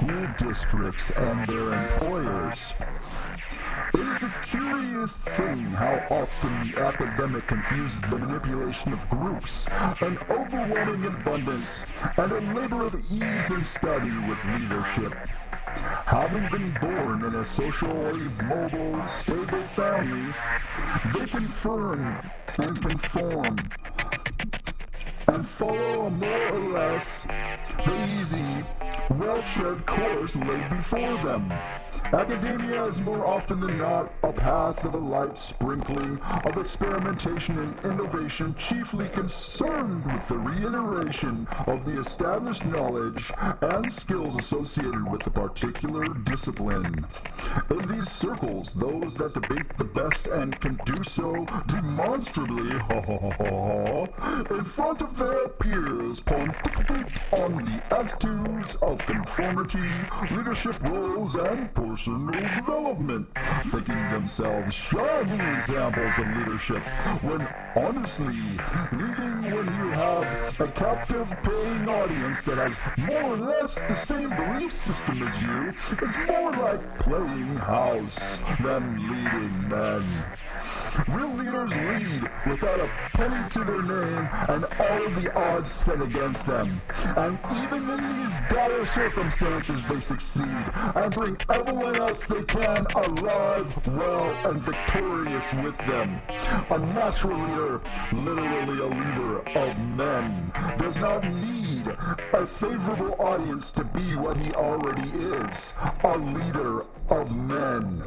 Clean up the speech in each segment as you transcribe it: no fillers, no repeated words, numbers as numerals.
school districts and their employers. It is a curious thing how often the academic confuses the manipulation of groups, an overwhelming abundance, and a labor of ease and study with leadership. Having been born in a socially mobile, stable family, they confirm and conform and follow a more or less the easy, well-tread course laid before them. Academia is more often than not a path of a light sprinkling of experimentation and innovation, chiefly concerned with the reiteration of the established knowledge and skills associated with the particular discipline. In these circles, those that debate the best and can do so demonstrably, in front of their peers, pontificate on the attitudes of conformity, leadership roles, and personal development, thinking themselves shining examples of leadership, when honestly, leading when you have a captive paying audience that has more or less the same belief system as you is more like playing house than leading men. Real leaders lead without a penny to their name and all of the odds set against them. And even in these dire circumstances, they succeed and bring everyone else they can alive, well, and victorious with them. A natural leader, literally a leader of men, does not need a favorable audience to be what he already is, a leader of men.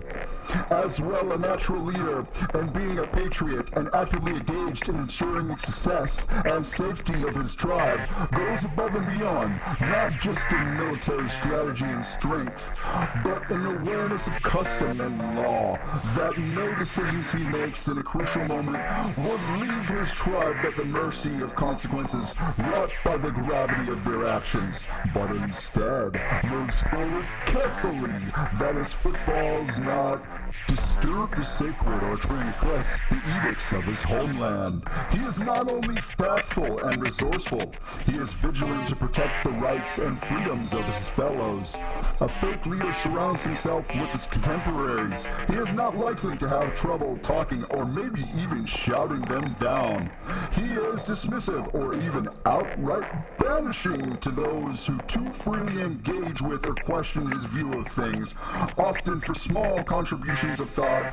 As well, a natural leader, and being a patriot and actively engaged in ensuring the success and safety of his tribe, goes above and beyond, not just in military strategy and strength, but in awareness of custom and law, that no decisions he makes in a crucial moment would leave his tribe at the mercy of consequences wrought by the gravity of their actions, but instead moves forward carefully, that his footfalls not disturb the sacred or transgress the edicts of his homeland. He is not only thoughtful and resourceful, he is vigilant to protect the rights and freedoms of his fellows. A fake leader surrounds himself with his contemporaries. He is not likely to have trouble talking or maybe even shouting them down. He is dismissive or even outright banishing to those who too freely engage with or question his view of things, often for small contributions of thought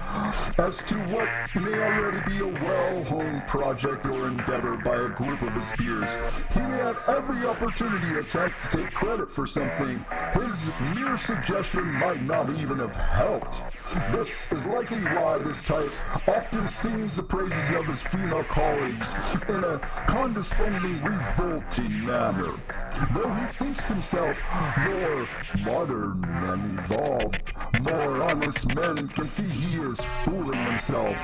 as to what may already be a well-honed project or endeavor by a group of his peers. He may have every opportunity to attempt to take credit for something his mere suggestion might not even have helped. This is likely why this type often sings the praises of his female colleagues in a condescending, revolting manner. Though he thinks himself more modern and evolved, more honest men can see he is fooling himself.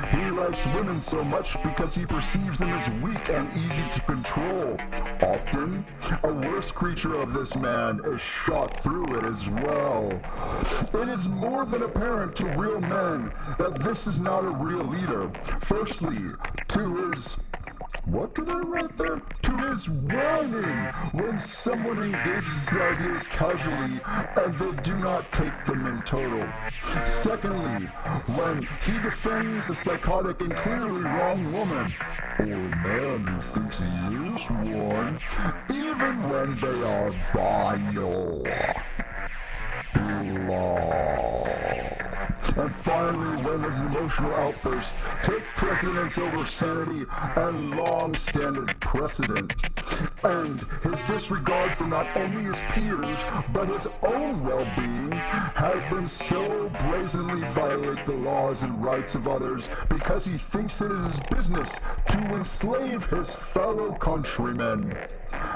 He likes women so much because he perceives them as weak and easy to control. Often, a worse creature of this man is shot through it as well. It is more than apparent to real men that this is not a real leader. Firstly, to his... what did I write there? To his whining when someone engages his ideas casually and they do not take them in total. Secondly, when he defends a psychotic and clearly wrong woman, or man who thinks he is one, even when they are vile. And finally, when his emotional outbursts take precedence over sanity and long-standing precedent, and his disregard for not only his peers, but his own well-being, has them so brazenly violate the laws and rights of others because he thinks it is his business to enslave his fellow countrymen.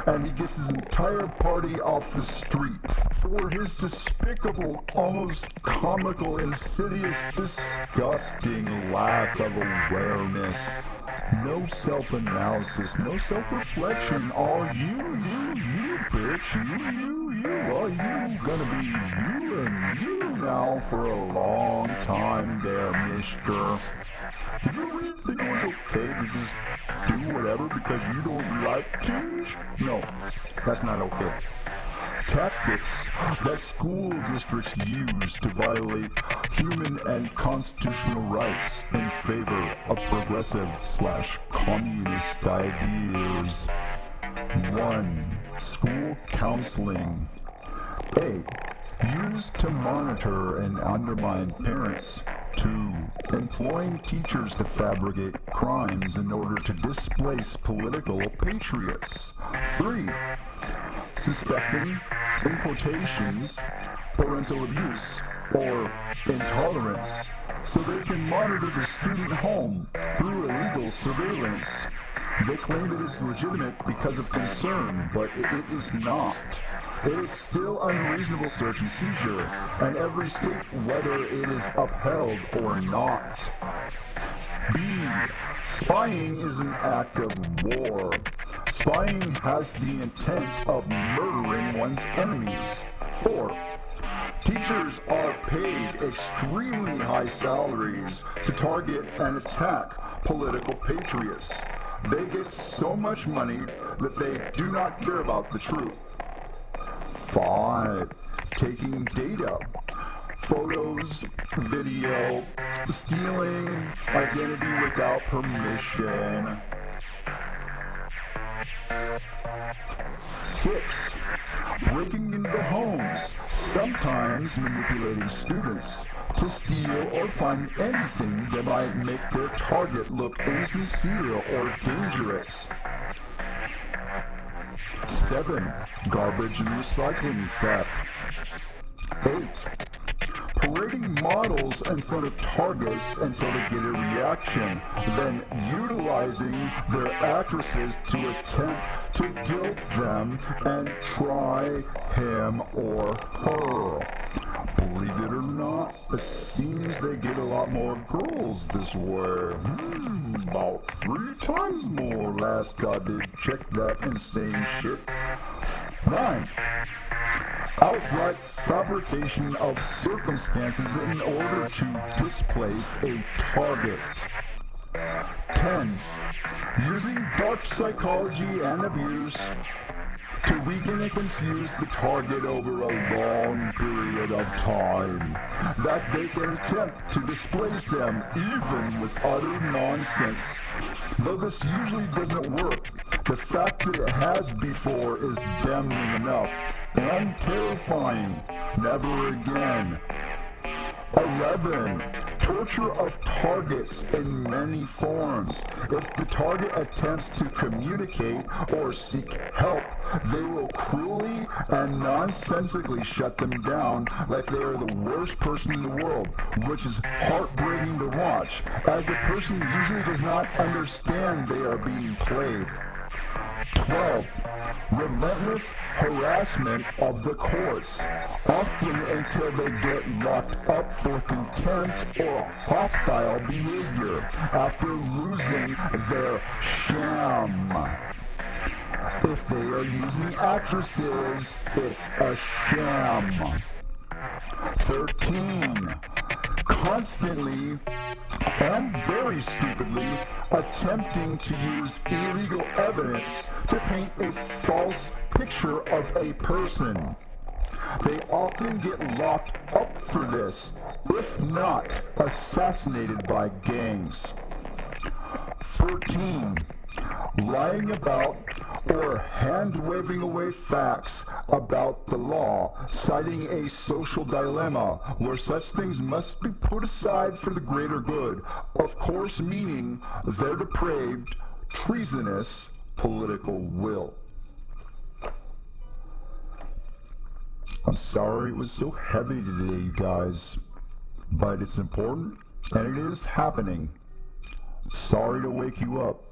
And he gets his entire party off the street for his despicable, almost comical, insidious, disgusting lack of awareness. No self-analysis, no self-reflection. All you, bitch, you, are you gonna be you and you now for a long time there, mister. Did you really think it was okay to just do whatever because you don't like change? No, that's not okay. Tact tactics that school districts use to violate human and constitutional rights in favor of progressive/communist ideas. 1. School counseling. A. Used to monitor and undermine parents. 2. Employing teachers to fabricate crimes in order to displace political patriots. 3. Suspecting, in quotations, parental abuse or intolerance, so they can monitor the student home through illegal surveillance. They claim it is legitimate because of concern, but it is not. It is still unreasonable search and seizure, and every state whether it is upheld or not. B. Spying is an act of war. Spying has the intent of murdering one's enemies. 4. Teachers are paid extremely high salaries to target and attack political patriots. They get so much money that they do not care about the truth. 5. Taking data, photos, video, stealing identity without permission. 6. Breaking into homes, sometimes manipulating students to steal or find anything that might make their target look insincere or dangerous. 7. Garbage and recycling theft. 8. Parading models in front of targets until they get a reaction, then utilizing their actresses to attempt to guilt them and try him or her. Believe it or not, it seems they get a lot more girls this way. About 3 times more last I did check that insane shit. 9. Outright fabrication of circumstances in order to displace a target. 10. Using dark psychology and abuse to weaken and confuse the target over a long period of time, that they can attempt to displace them even with utter nonsense. Though this usually doesn't work, the fact that it has before is damning enough and terrifying. Never again. 11. Torture of targets in many forms. If the target attempts to communicate or seek help, they will cruelly and nonsensically shut them down like they are the worst person in the world, which is heartbreaking to watch, as the person usually does not understand they are being played. 12. Relentless harassment of the courts, often until they get locked up for contempt or hostile behavior after losing their sham. If they are using actresses, it's a sham. 13. Constantly and very stupidly attempting to use illegal evidence to paint a false picture of a person. They often get locked up for this, if not assassinated by gangs. 14. Lying about or hand-waving away facts about the law, citing a social dilemma where such things must be put aside for the greater good, of course meaning their depraved, treasonous political will. I'm sorry it was so heavy today, you guys, but it's important and it is happening. Sorry to wake you up.